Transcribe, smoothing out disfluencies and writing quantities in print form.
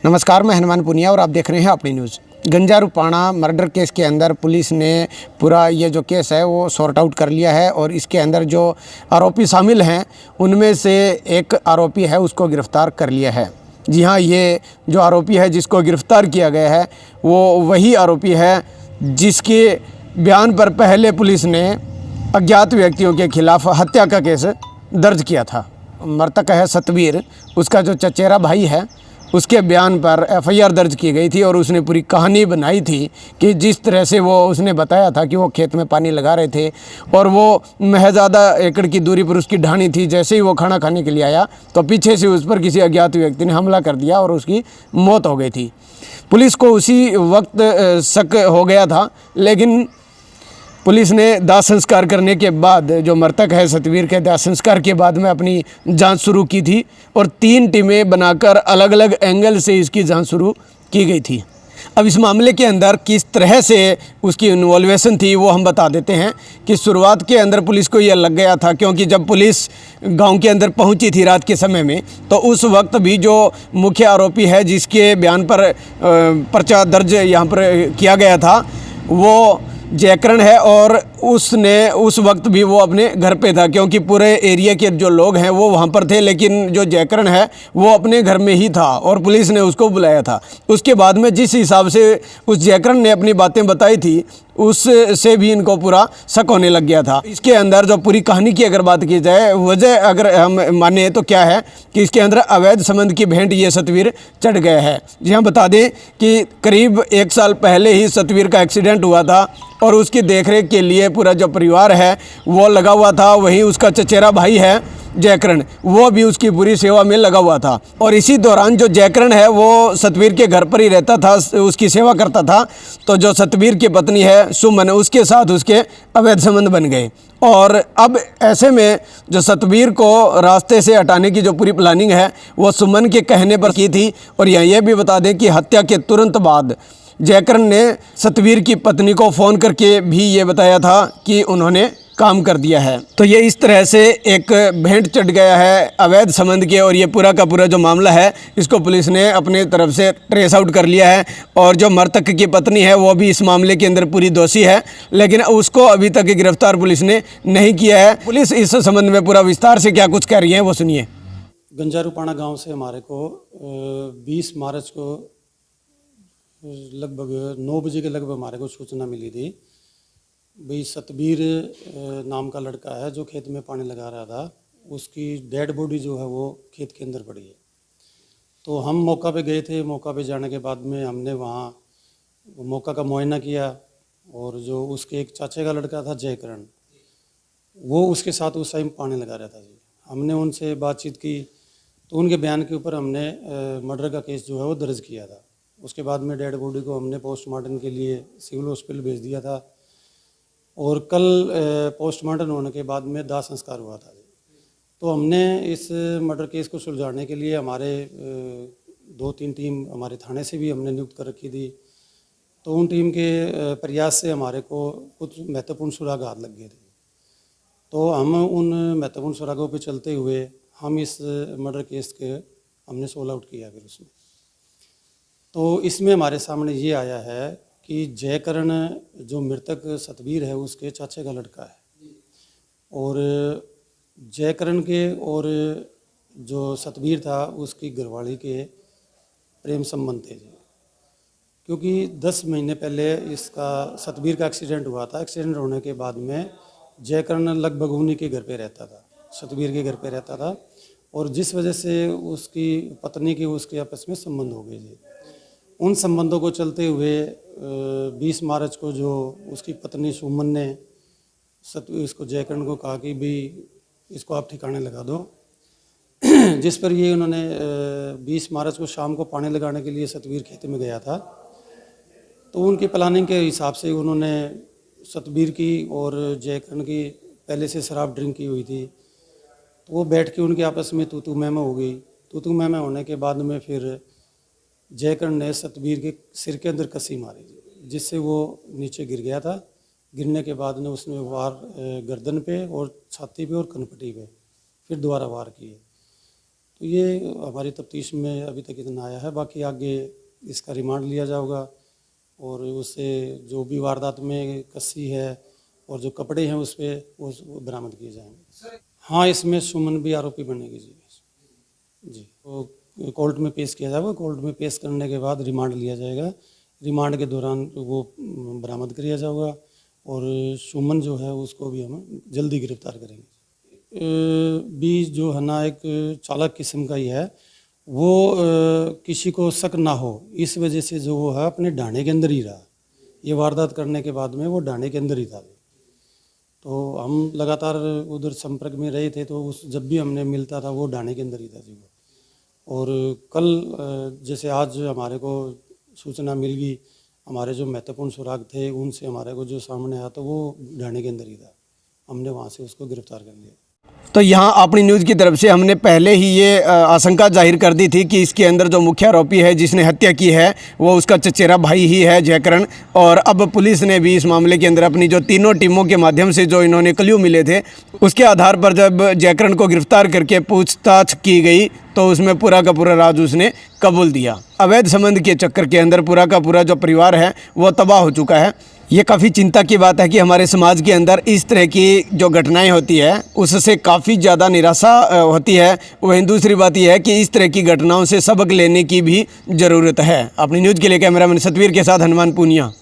नमस्कार, मैं हनुमान पुनिया और आप देख रहे हैं अपनी न्यूज़। गंजा रुपाणा मर्डर केस के अंदर पुलिस ने पूरा ये जो केस है वो सॉर्ट आउट कर लिया है और इसके अंदर जो आरोपी शामिल हैं उनमें से एक आरोपी है उसको गिरफ़्तार कर लिया है। जी हाँ, ये जो आरोपी है जिसको गिरफ़्तार किया गया है वो वही आरोपी है जिसके बयान पर पहले पुलिस ने अज्ञात व्यक्तियों के खिलाफ हत्या का केस दर्ज किया था। मृतक है सतवीर, उसका जो चचेरा भाई है उसके बयान पर एफआईआर दर्ज की गई थी और उसने पूरी कहानी बनाई थी कि जिस तरह से वो उसने बताया था कि वो खेत में पानी लगा रहे थे और वो महज आधा एकड़ की दूरी पर उसकी ढाणी थी। जैसे ही वो खाना खाने के लिए आया तो पीछे से उस पर किसी अज्ञात व्यक्ति ने हमला कर दिया और उसकी मौत हो गई थी। पुलिस को उसी वक्त शक हो गया था, लेकिन पुलिस ने दाह संस्कार करने के बाद जो मृतक है सतवीर के दाह संस्कार के बाद में अपनी जांच शुरू की थी और 3 टीमें बनाकर अलग अलग एंगल से इसकी जांच शुरू की गई थी। अब इस मामले के अंदर किस तरह से उसकी इन्वॉल्वेशन थी वो हम बता देते हैं कि शुरुआत के अंदर पुलिस को यह लग गया था, क्योंकि जब पुलिस गांव के अंदर पहुंची थी रात के समय में तो उस वक्त भी जो मुख्य आरोपी है जिसके बयान पर पर्चा दर्ज यहाँ पर किया गया था वो जयकरण है और उसने उस वक्त भी वो अपने घर पे था, क्योंकि पूरे एरिया के जो लोग हैं वो वहाँ पर थे, लेकिन जो जयकरण है वो अपने घर में ही था और पुलिस ने उसको बुलाया था। उसके बाद में जिस हिसाब से उस जयकरण ने अपनी बातें बताई थी उससे भी इनको पूरा शक होने लग गया था। इसके अंदर जो पूरी कहानी की अगर बात की जाए, वजह अगर हम माने तो क्या है कि इसके अंदर अवैध संबंध की भेंट ये सतवीर चढ़ गया है। जी हाँ, बता दें कि करीब 1 साल पहले ही सतवीर का एक्सीडेंट हुआ था और उसकी देखरेख के लिए पूरा जो परिवार है वो लगा हुआ था। वहीं उसका चचेरा भाई है जयकरण, वो भी उसकी पूरी सेवा में लगा हुआ था और इसी दौरान जो जयकरण है वो सतवीर के घर पर ही रहता था, उसकी सेवा करता था। तो जो सतवीर की पत्नी है सुमन, उसके साथ उसके अवैध संबंध बन गए और अब ऐसे में जो सतवीर को रास्ते से हटाने की जो पूरी प्लानिंग है वो सुमन के कहने पर की थी। और ये भी बता दें कि हत्या के तुरंत बाद जयकरण ने सतवीर की पत्नी को फ़ोन करके भी ये बताया था कि उन्होंने काम कर दिया है। तो ये इस तरह से एक भेंट चढ़ गया है अवैध संबंध के और ये पूरा का पूरा जो मामला है इसको पुलिस ने अपने तरफ से ट्रेस आउट कर लिया है और जो मृतक की पत्नी है वो भी इस मामले के अंदर पूरी दोषी है, लेकिन उसको अभी तक गिरफ्तार पुलिस ने नहीं किया है। पुलिस इस संबंध में पूरा विस्तार से क्या कुछ कह रही है वो सुनिए। गंजा रुपाणा गाँव से हमारे को 20 मार्च को लगभग 9 बजे के लगभग हमारे को सूचना मिली थी भाई सतवीर नाम का लड़का है जो खेत में पानी लगा रहा था, उसकी डेड बॉडी जो है वो खेत के अंदर पड़ी है। तो हम मौका पे गए थे। मौका पे जाने के बाद में हमने वहाँ मौका का मुआयना किया और जो उसके एक चाचे का लड़का था जयकरण, वो उसके साथ उस टाइम पानी लगा रहा था जी। हमने उनसे बातचीत की तो उनके बयान के ऊपर हमने मर्डर का केस जो है वो दर्ज किया था। उसके बाद में डेड बॉडी को हमने पोस्टमार्टम के लिए सिविल हॉस्पिटल भेज दिया था और कल पोस्टमार्टम होने के बाद में दाह संस्कार हुआ था। तो हमने इस मर्डर केस को सुलझाने के लिए हमारे 2-3 टीम हमारे थाने से भी हमने नियुक्त कर रखी थी। तो उन टीम के प्रयास से हमारे को कुछ महत्वपूर्ण सुराग हाथ लग गए थे। तो हम उन महत्वपूर्ण सुरागों पे चलते हुए हम इस मर्डर केस के हमने सोल्व आउट किया। फिर उसमें तो इसमें हमारे सामने ये आया है कि जयकरण जो मृतक सतवीर है उसके चाचे का लड़का है और जयकरण के और जो सतवीर था उसकी घरवाली के प्रेम संबंध थे जी। क्योंकि 10 महीने पहले इसका सतवीर का एक्सीडेंट हुआ था। एक्सीडेंट होने के बाद में जयकरण लगभग उन्हीं के घर पे रहता था, सतवीर के घर पे रहता था और जिस वजह से उसकी पत्नी की उसके आपस में संबंध हो गए जी। उन संबंधों को चलते हुए 20 मार्च को जो उसकी पत्नी सुमन ने इसको जयकरण को कहा कि भाई इसको आप ठिकाने लगा दो जिस पर ये उन्होंने 20 मार्च को शाम को पानी लगाने के लिए सतवीर खेत में गया था। तो उनकी प्लानिंग के हिसाब से उन्होंने सतवीर की और जयकरण की पहले से शराब ड्रिंक की हुई थी। तो वो बैठ के उनके आपस में तू मैं हो गई। तू मैं होने के बाद में फिर जयकरण ने सतवीर के सिर के अंदर कसी मारी जिससे वो नीचे गिर गया था। गिरने के बाद ने उसने वार गर्दन पे और छाती पे और कनपटी पे फिर दोबारा वार किए। तो तो ये हमारी तफ्तीश में अभी तक इतना आया है, बाकी आगे इसका रिमांड लिया जाएगा और उससे जो भी वारदात में कस्सी है और जो कपड़े हैं उस पर वो बरामद किए जाएंगे। हाँ, इसमें सुमन भी आरोपी बनेगी जी। तो कोर्ट में पेश किया जाएगा, कोर्ट में पेश करने के बाद रिमांड लिया जाएगा, रिमांड के दौरान वो बरामद किया जाएगा और सुमन जो है उसको भी हम जल्दी गिरफ्तार करेंगे। भी जो है ना एक चालाक किस्म का ही है, वो किसी को शक ना हो इस वजह से जो वो है अपने ढाणे के अंदर ही रहा। ये वारदात करने के बाद में वो ढाणे के अंदर ही था। तो हम लगातार उधर संपर्क में रहे थे, तो उस जब भी हमने मिलता था वो ढाणे के अंदर ही था जी वो। और कल जैसे आज हमारे को सूचना मिल गई, हमारे जो महत्वपूर्ण सुराग थे उनसे हमारे को जो सामने आया तो वो ढाणे के अंदर ही था, हमने वहाँ से उसको गिरफ्तार कर लिया। तो यहाँ अपनी न्यूज़ की तरफ से हमने पहले ही ये आशंका जाहिर कर दी थी कि इसके अंदर जो मुख्य आरोपी है जिसने हत्या की है वो उसका चचेरा भाई ही है जयकरण। और अब पुलिस ने भी इस मामले के अंदर अपनी जो तीनों टीमों के माध्यम से जो इन्होंने क्ल्यू मिले थे उसके आधार पर जब जयकरण को गिरफ्तार करके पूछताछ की गई तो उसमें पूरा का पूरा राज उसने कबूल दिया। अवैध संबंध के चक्कर के अंदर पूरा का पूरा जो परिवार है वो तबाह हो चुका है। ये काफ़ी चिंता की बात है कि हमारे समाज के अंदर इस तरह की जो घटनाएं होती है उससे काफ़ी ज़्यादा निराशा होती है। वहीं दूसरी बात यह है कि इस तरह की घटनाओं से सबक लेने की भी ज़रूरत है। अपनी न्यूज़ के लिए कैमरामैन सतवीर के साथ हनुमान पूनिया।